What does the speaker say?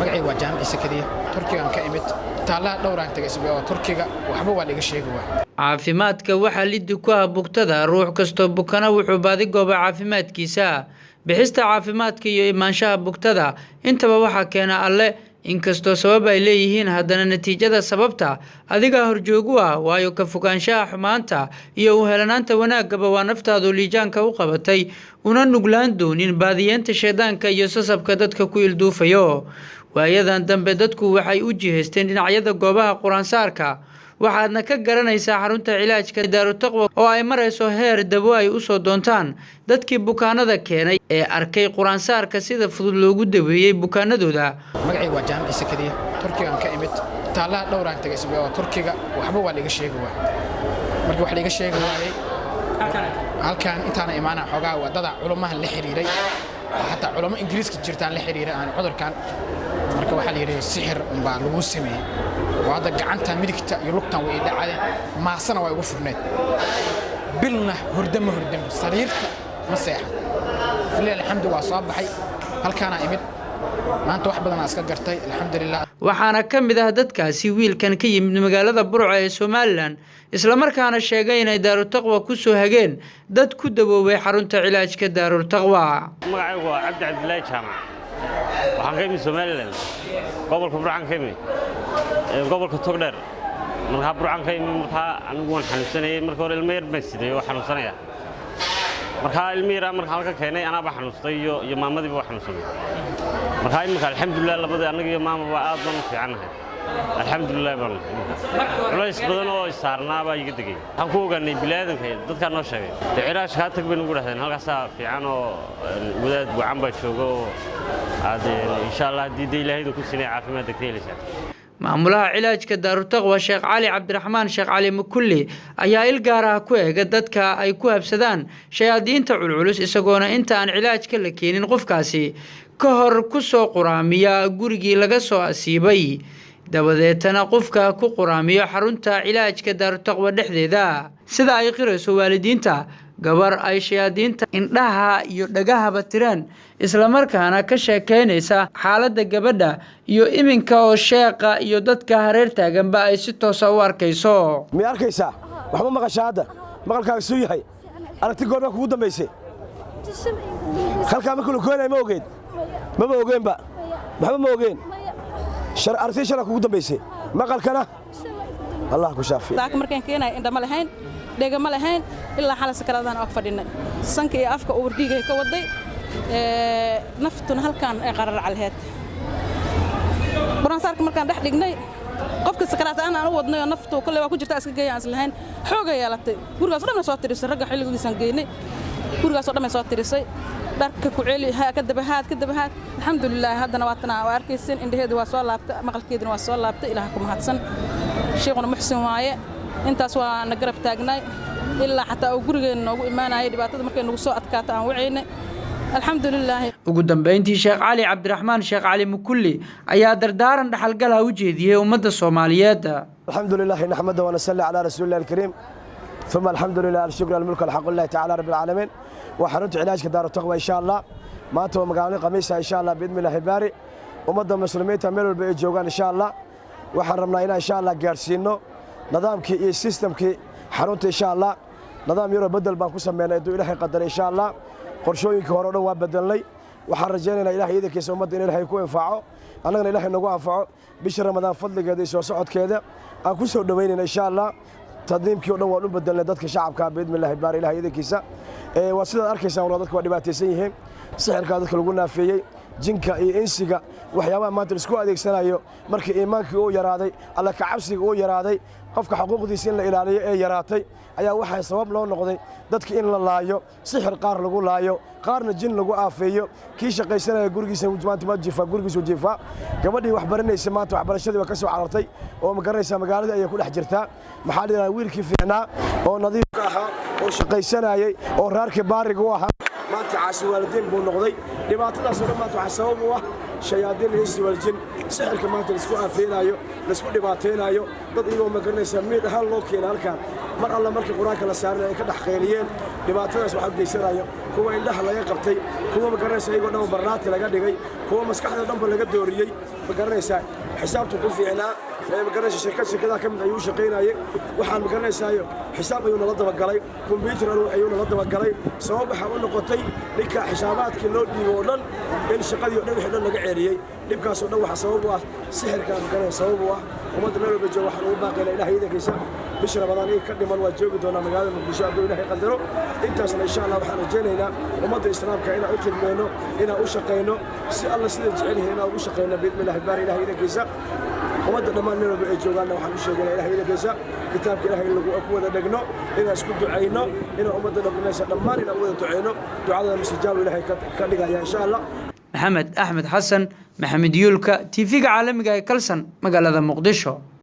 magacay waa jaamacada sakadiya Turkiga ka imid taala dhowraan tagay isbaa Turkiga waxba waa laga sheegay caafimaadka waxa liddu ku ah bugtada ruux kasto bukana wuxuu baadi gooba caafimaadkiisa bixista caafimaadka iyo imaanshaha bugtada intaba waxa keena alle inkastoo sabab ay leeyihiin haddana natiijada sababta adiga horjoogu ah waayo ka fogaanshaha xumaanta iyo u helanaanta wanaagaba waa naftaadu liijaanka u qabatay una nuglaan doonin baadiyeenta sheedaanka iyo sasabka dadka ku ilduufayo waayadan dambe dadku waxay u jiheysteen dhinacyada goobaha quraansaarka waxaadna ka garanaysaa xarunta cilaajka Daaru Taqwa oo ay marayso heer dabo ay u soo doontaan dadkii bukaanada keenay ee arkay quraansaarka sida fudud loogu daweeyay bukaanadooda magacay waa jaamacada sakadiya Turkiga ka imid taala dhowraan tagay isbaa Turkiga waxba waa laga sheegay markii wax laga sheegay halkan intaana imaana xogaa wadada culumada la xiriiray hatta culumada Ingiriiska jirtaan la xiriiray aan cudurkan marka waxa la yiri sixir baa lagu sameeyay وهذا قعنتها ملكته يلقطها وإذا عليه ما صنع ويوقف النت بلنا هردم صريرته مسيحة في الليل الحمد لله صباحي هل كان إمد ما أنت واحد بدنا أسكت قرتي الحمد لله waxaana kamid ah dadkaasi wiilkan ka yimid magaalada Burco ee Soomaaliland isla markaana sheegay inay Daaru Taqwa ku soo hageen dad ku daboobay xarunta cilaajka Daaru Taqwa magacaygu waa Cabdi Cabdilaahi Jaamac waxaan ka yimid Soomaaliland gobolka Burco ka yimid gobolka Togdheer marka Burco ka yimid marka anigu waan xanuunsanayay marka hore ilmo yar baan siday oo xanuunsanaya marka ilmo yar marka halka keenay anaba xanuunstay iyo maamadiiba waa xanuunsanay marka imika alxamdulillah labada anaga iyo maamaba aad baan u fiicanahay alxamdulillah baan culays badan oo saarnaaba iga dagay waxaan ku ogaanay bilaadanka dadka noo sheegay cilaashka ka tag baan ugu dhahdeen halkaas fiican oo wadaad go'an baa joogo insha Allah hadii Ilaahay ku siinay caafimaad degteelisa maamulaha cilaajka Daaru Taqwa Sheekh Cali Cabdiraxmaan Sheekh Cali Mukulli ayaa il gaar ah ku eega dadka ay ku habsadaan shayaadiinta culculus isagoona inta aan cilaajka la keenin qofkaasi ka hor ku soo quraamiya gurigii laga soo asiibay dabadeetana qofka ku quraamiyo xarunta cilaajka Daaru Taqwa dhexdeeda sida ay qirayso waalidiinta gabar ay shayaadiinta indhaha iyo dhagahaba tiraan isla markaana ka sheekeynaysa xaaladda gabadha iyo iminka oo sheeqa iyo dadka hareer taaganba ay si toos ah u arkayso ma arkaysa waxba maqashaada maqalkaaga soo yahay aragti goorma kugu dambeysay halka ma kula koonay ma ogeed ma ogeenba waxba ma ogeen shar aragti shar kugu dambeysay maqalkana Allah ku shaafiyo taak markaan keenay indha ma lahayn dhega ma lahayn ilaa xal sakaraadaan oo fadhinay sanka iyo afka uu dhiigay ka waday naftuna halkaan ay qarar calheed quraansaarka markaan dhex dhignay qofka sakaraad aan u wadnay oo naftu kale waa ku jirta iska geeyaan islahayn xoog ay yeelatay gurigaas oo dhan soo tirisay ragga xilligiisan geynay gurigaas oo dhan soo tirisay dharka ku celi ka dabahaad alxamdulillah haddana waatana waa arkaysan indhaheedu waa soo laabtay maqalkeeduna waa soo laabtay ilaaha ku mahadsan sheekuna muxsin waaye intaas waa na garab taagnay ilaa xataa uu gurigeena noogu imaanayay dhibaatada markay nagu soo adkaato aan waceynay alxamdulillah ugu dambeyntii Sheekh Cali Cabdiraxmaan Sheekh Cali Mukulli ayaa dardaaran dhaxalgal ah u jeediyay ummadda Soomaaliyeed alxamdulillah nahmadu wa nasalli ala rasuulillah alkareem thumma alxamdulillah alshukru almulku alhaqullah ta'ala rabbil alamin wa xarunta cilaajka Daaru Taqwa insha Allah maanta waa magaalada Khamiisa insha Allah biidmillahi baari ummadda muslimiinta meel walba ay joogaan insha Allah waxaan rabnaa inaan insha Allah gaarsiino nidaamkii iyo systemkii xarunta insha Allah nidaam yaro bedel baan ku sameeynay inuu Ilaahay qadaray insha Allah qorshooyinka hore oo dhan waa bedelnay waxaan rajaynaynaa Ilaahay idinkiisa ummadda in Ilaahay ku anfaco annagana Ilaahay nagu anfaco bisha Ramadaan fadligeeda iyo soo socodkeeda aan ku soo dhaweynayna insha Allah tadniimkii oo dhan waa u bedelnay dadka shacabka biidmillahi baari Ilaahay idinkiisa waa sida arkaysan walaal dadku waa dhibaataysan yihiin sixirka dadka lagu naafeeyay jinka iyo insiga waxyaabaha maanta isku adeegsanayo markii iimaankii uu yaraaday alla ka cabsiga uu yaraaday qofka xuquuqdiisa in la ilaaliyo ee yaraatay ayaa waxa sabab loo noqday dadka in la laayo sixir qaar lagu laayo qaarna jin lagu aafeeyo kii shaqaysanaya gurigiisa maanta ma jifa gurigiisa jifa gabadhii wax baranaysa maanta waxbarashadii waa ka soo carartay oo ma garanaysa magaalada ay ku dhex jirtaa maxaa dhigaa wiilkii fiicnaa oo nadiif ka ahaa oo shaqaysanayay oo raarkii baariga u ahaa maanta caasi waalidiin buu noqday dhibaatadaas oo dhan maanta waxa sabab u ah shayaadiin insi wal jin sixirka maanta la isku aafeenayo la isku dhibaateenayo dad iyagoo ma garanaysaa mid ahaan loo keenay halkan mar alla markii quraanka la saaray ay ka dhaxqeeliyeen dhibaatadaas waxa geysanayo kuwa indhaha laga qabtay kuwa ma garanaysaa iyagoo dhan barnaati laga dhigay kuwa maskaxda dhanba laga dooriyay ma garanaysaa xisaabtu ku fiicnaa ma garanaysaa shirkadaha ka mid ayuu shaqeynayay waxaan ma garanaysaa xisaab ayuu nala daba galay kombiyuutar ayuu nala daba galay sabab waxa u noqotay ninka xisaabaadkii loo dhiibay oo dhan in shaqadii oo dhan wixii dhan laga ceeriyay dhibkaas oo dhan waxa sabab u ah sixirka ma garanaysaa sabab u ah ummadda meel walba jooga waxaan ugu baaqaynaa ilaahay idankiisa bisha ramadaan in ka dhiman waa joogi doonaa magaalada muqdisho hadduu ilaahay qadaro intaasna insha allah waxaan rajaynaynaa ummadda islaamka inaan u khidmayno inaan u shaqayno si alla sida jecel yahay inaan ugu shaqayno biidmillahi baari ilaahay idankiisa ummadda dhammaan meel walba ay joogaanna waxaan u sheegaynaa ilaahay idankiisa kitaabka ilaahay lagu ku wada dhegno inaan isku ducayno inaan ummadda dhammaanaysa dhammaan inaan u wada ducayno ducada mustajaab ilaahay ka dhigaya insha allah maxamed axmed xasan maxamed yuulka TV-ga caalamiga ee Kalsan magaalada Muqdisho.